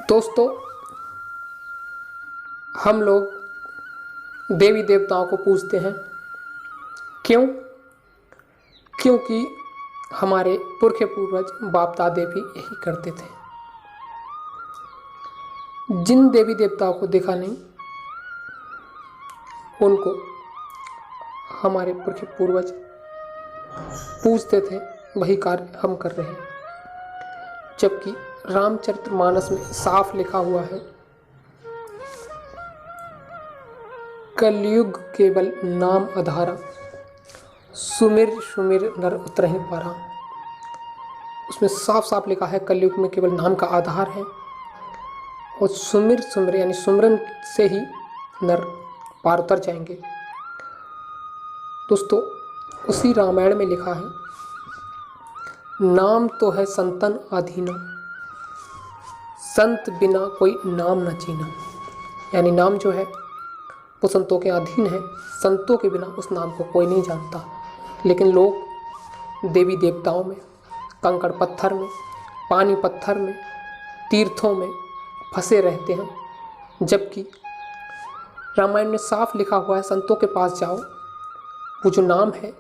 दोस्तों, हम लोग देवी देवताओं को पूजते हैं। क्यों? क्योंकि हमारे पुरखे पूर्वज बाप दादे भी यही करते थे। जिन देवी देवताओं को देखा नहीं, उनको हमारे पुरखे पूर्वज पूजते थे, वही कार्य हम कर रहे हैं। जबकि रामचरितमानस में साफ लिखा हुआ है, कलयुग केवल नाम आधारा, सुमिर सुमिर नर उतरहि पारा। उसमें साफ साफ लिखा है कलयुग में केवल नाम का आधार है और सुमिर सुमिर यानी सुमरन से ही नर पार उतर जाएंगे। दोस्तों, उसी रामायण में लिखा है, नाम तो है संतन अधीना, संत बिना कोई नाम न जीना। यानी नाम जो है वो संतों के अधीन है, संतों के बिना उस नाम को कोई नहीं जानता। लेकिन लोग देवी देवताओं में, कंकड़ पत्थर में, पानी पत्थर में, तीर्थों में फंसे रहते हैं। जबकि रामायण में साफ लिखा हुआ है, संतों के पास जाओ, वो जो नाम है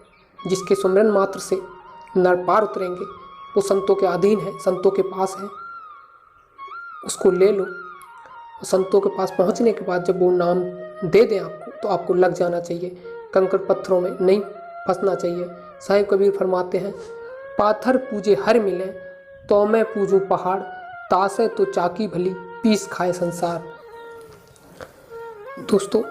जिसके सुमिरन मात्र से नर पार उतरेंगे, वो संतों के अधीन है, संतों के पास है, उसको ले लो। संतों के पास पहुंचने के बाद जब वो नाम दे दें आपको, तो आपको लग जाना चाहिए, कंकड़ पत्थरों में नहीं फंसना चाहिए। साहिब कबीर फरमाते हैं, पाथर पूजे हर मिले, तो मैं पूजूं पहाड़, तासे तो चाकी भली, पीस खाए संसार। दोस्तों,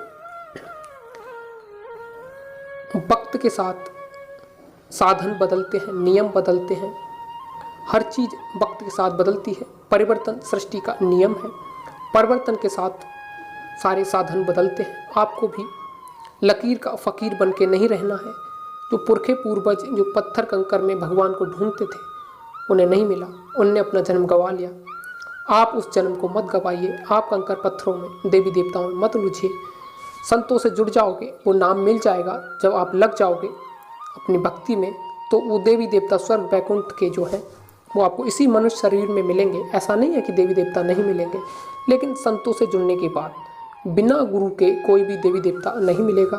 वक्त के साथ साधन बदलते हैं, नियम बदलते हैं, हर चीज़ वक्त के साथ बदलती है। परिवर्तन सृष्टि का नियम है। परिवर्तन के साथ सारे साधन बदलते हैं। आपको भी लकीर का फ़कीर बन के नहीं रहना है। जो पुरखे पूर्वज जो पत्थर कंकर में भगवान को ढूंढते थे, उन्हें नहीं मिला, उनने अपना जन्म गंवा लिया। आप उस जन्म को मत गंवाइए। आप कंकर पत्थरों में, देवी देवताओं में मत उलझिए। संतों से जुड़ जाओगे, वो नाम मिल जाएगा। जब आप लग जाओगे अपनी भक्ति में, तो वो देवी देवता स्वर्ग वैकुंठ के जो है वो आपको इसी मनुष्य शरीर में मिलेंगे। ऐसा नहीं है कि देवी देवता नहीं मिलेंगे, लेकिन संतों से जुड़ने के बाद बिना गुरु के कोई भी देवी देवता नहीं मिलेगा।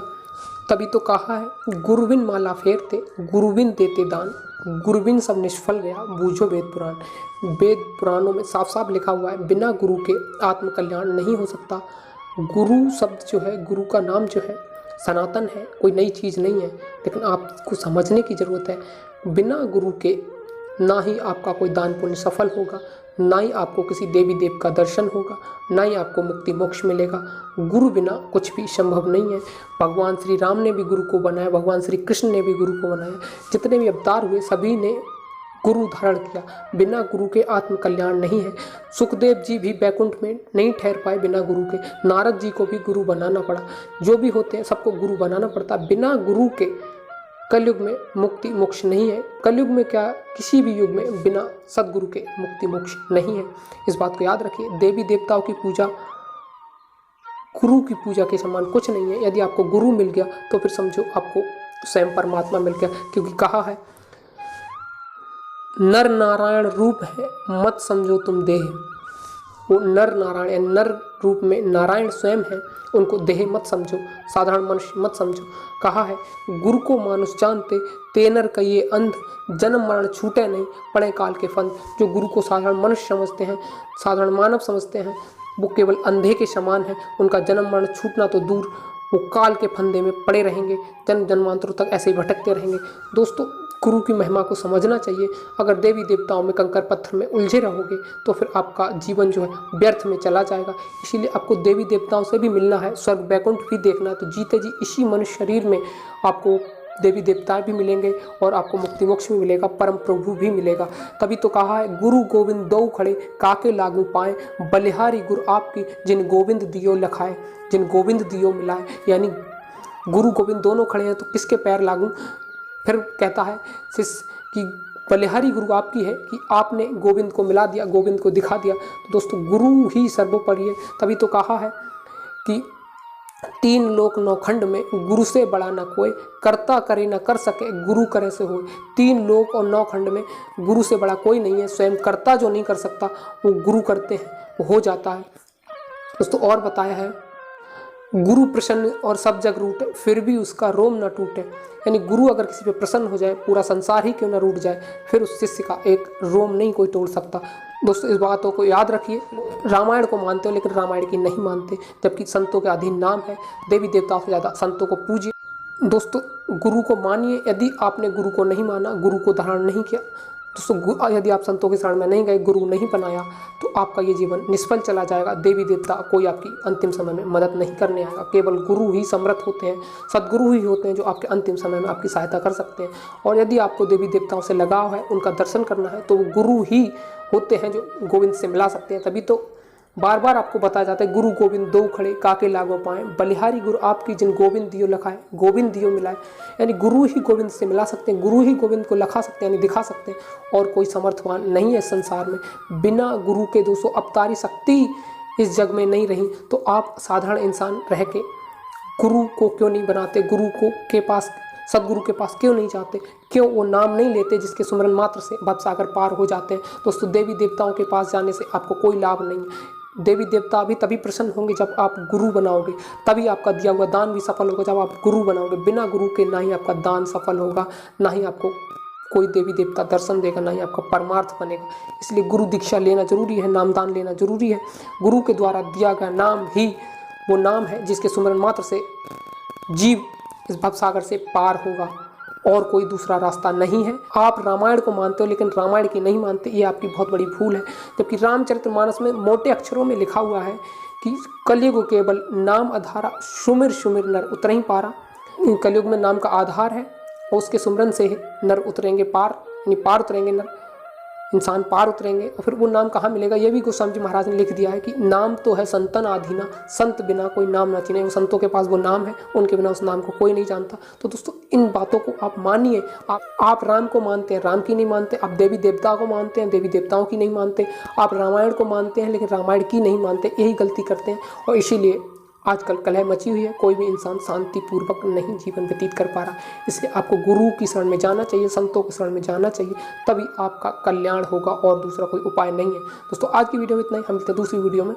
तभी तो कहा है, गुरुविन माला फेरते, गुरुविन देते दान, गुरुविन सब निष्फल गया, बूझो वेद पुराण। वेद पुराणों में साफ साफ लिखा हुआ है, बिना गुरु के आत्मकल्याण नहीं हो सकता। गुरु शब्द जो है, गुरु का नाम जो है सनातन है, कोई नई चीज़ नहीं है। लेकिन आपको समझने की ज़रूरत है, बिना गुरु के ना ही आपका कोई दान पुण्य सफल होगा, ना ही आपको किसी देवी देव का दर्शन होगा, ना ही आपको मुक्ति मोक्ष मिलेगा। गुरु बिना कुछ भी संभव नहीं है। भगवान श्री राम ने भी गुरु को बनाया, भगवान श्री कृष्ण ने भी गुरु को बनाया। जितने भी अवतार हुए सभी ने गुरु धारण किया। बिना गुरु के आत्मकल्याण नहीं है। सुखदेव जी भी बैकुंठ में नहीं ठहर पाए बिना गुरु के। नारद जी को भी गुरु बनाना पड़ा। जो भी होते हैं सबको गुरु बनाना पड़ता। बिना गुरु के कलयुग में मुक्ति मोक्ष नहीं है। कलयुग में क्या, किसी भी युग में बिना सदगुरु के मुक्ति मोक्ष नहीं है। इस बात को याद रखिए। देवी देवताओं की पूजा गुरु की पूजा के समान कुछ नहीं है। यदि आपको गुरु मिल गया तो फिर समझो आपको स्वयं परमात्मा मिल गया। क्योंकि कहा है, नर नारायण रूप है, मत समझो तुम देह। वो नर नारायण, नर रूप में नारायण स्वयं है, उनको देह मत समझो, साधारण मनुष्य मत समझो। कहा है, गुरु को मानुष जानते, तेनर कहिए अंध, जन्म मरण छूटे नहीं, पड़े काल के फंद। जो गुरु को साधारण मनुष्य समझते हैं, साधारण मानव समझते हैं, वो केवल अंधे के समान है। उनका जन्म मरण छूटना तो दूर, वो काल के फंदे में पड़े रहेंगे, जन्म जन्मांतरों तक ऐसे ही भटकते रहेंगे। दोस्तों, गुरु की महिमा को समझना चाहिए। अगर देवी देवताओं में, कंकर पत्थर में उलझे रहोगे तो फिर आपका जीवन जो है व्यर्थ में चला जाएगा। इसीलिए आपको देवी देवताओं से भी मिलना है, स्वर्ग वैकुंठ भी देखना है, तो जीते जी इसी मनुष्य शरीर में आपको देवी देवता भी मिलेंगे और आपको मुक्ति मोक्ष भी मिलेगा, परम प्रभु भी मिलेगा। तभी तो कहा है, गुरु गोविंद दो खड़े, काके लागू पाए, बलिहारी गुरु आपकी, जिन गोविंद दियो लखाए, जिन गोविंद दियो मिलाए। यानी गुरु गोविंद दोनों खड़े हैं तो किसके पैर लागू। फिर कहता है शिष्य कि बलिहारी गुरु आपकी है कि आपने गोविंद को मिला दिया, गोविंद को दिखा दिया। तो दोस्तों, गुरु ही सर्वोपरि है। तभी तो कहा है कि तीन लोक नौखंड में गुरु से बड़ा न कोई, कर्ता करे न कर सके गुरु करे से होए। तीन लोक और नौखंड में गुरु से बड़ा कोई नहीं है। स्वयं कर्ता जो नहीं कर सकता वो गुरु करते हैं, वो हो जाता है। दोस्तों और बताया है, गुरु प्रसन्न और सब जग रूठे फिर भी उसका रोम न टूटे। यानी गुरु अगर किसी पे प्रसन्न हो जाए, पूरा संसार ही क्यों न रूठ जाए, फिर उस शिष्य का एक रोम नहीं कोई तोड़ सकता। दोस्तों इस बातों को याद रखिए। रामायण को मानते हो लेकिन रामायण की नहीं मानते, जबकि संतों के अधीन नाम है। देवी देवताओं से ज़्यादा संतों को पूजिए। दोस्तों गुरु को मानिए। यदि आपने गुरु को नहीं माना, गुरु को धारण नहीं किया, दोस्तों यदि आप संतों के शरण में नहीं गए, गुरु नहीं बनाया, तो आपका ये जीवन निष्फल चला जाएगा। देवी देवता कोई आपकी अंतिम समय में मदद नहीं करने आएगा। केवल गुरु ही समर्थ होते हैं, सद्गुरु ही होते हैं जो आपके अंतिम समय में आपकी सहायता कर सकते हैं। और यदि आपको देवी देवताओं से लगाव है, उनका दर्शन करना है, तो वो गुरु ही होते हैं जो गोविंद से मिला सकते हैं। तभी तो बार बार आपको बताया जाता है, गुरु गोविंद दो खड़े काके लागो पाए, बलिहारी गुरु आपकी जिन गोविंद दियो लखाए, गोविंद दियो मिलाए। यानी गुरु ही गोविंद से मिला सकते हैं, गुरु ही गोविंद को लखा सकते हैं, यानी दिखा सकते हैं। और कोई समर्थवान नहीं है संसार में। बिना गुरु के दोस्तों अवतारी शक्ति इस जग में नहीं रही। तो आप साधारण इंसान रह के गुरु को क्यों नहीं बनाते, गुरु को के पास, सदगुरु के पास क्यों नहीं जाते, क्यों वो नाम नहीं लेते जिसके सुमरन मात्र से भवसागर पार हो जाते हैं। दोस्तों देवी देवताओं के पास जाने से आपको कोई लाभ नहीं है। देवी देवता भी तभी प्रसन्न होंगे जब आप गुरु बनाओगे, तभी आपका दिया हुआ दान भी सफल होगा जब आप गुरु बनाओगे। बिना गुरु के ना ही आपका दान सफल होगा, ना ही आपको कोई देवी देवता दर्शन देगा, ना ही आपका परमार्थ बनेगा। इसलिए गुरु दीक्षा लेना जरूरी है, नामदान लेना जरूरी है। गुरु के द्वारा दिया गया नाम ही वो नाम है जिसके सुमरन मात्र से जीव इस भवसागर से पार होगा, और कोई दूसरा रास्ता नहीं है। आप रामायण को मानते हो लेकिन रामायण की नहीं मानते, ये आपकी बहुत बड़ी भूल है। जबकि रामचरितमानस में मोटे अक्षरों में लिखा हुआ है कि कलयुग केवल नाम आधारा, सुमिर सुमिर नर उतरहि पारा। कलयुग में नाम का आधार है और उसके सुमरन से नर उतरेंगे पार, यानी पार उतरेंगे नर, इंसान पार उतरेंगे। और फिर वो नाम कहाँ मिलेगा, ये भी गोस्वामी जी महाराज ने लिख दिया है कि नाम तो है संतन आधीना, संत बिना कोई नाम न चीने। वो संतों के पास वो नाम है, उनके बिना उस नाम को कोई नहीं जानता। तो दोस्तों इन बातों को आप मानिए। आप राम को मानते हैं, राम की नहीं मानते। आप देवी देवता को मानते हैं, देवी देवताओं की नहीं मानते। आप रामायण को मानते हैं लेकिन रामायण की नहीं मानते, यही गलती करते हैं। और इसीलिए आजकल कलह मची हुई है, कोई भी इंसान शांतिपूर्वक नहीं जीवन व्यतीत कर पा रहा। इसलिए आपको गुरु की शरण में जाना चाहिए, संतों की शरण में जाना चाहिए, तभी आपका कल्याण होगा और दूसरा कोई उपाय नहीं है। दोस्तों आज की वीडियो में इतना ही, हम मिलते हैं दूसरी वीडियो में।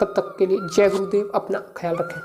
तब तक के लिए जय गुरुदेव, अपना ख्याल रखें।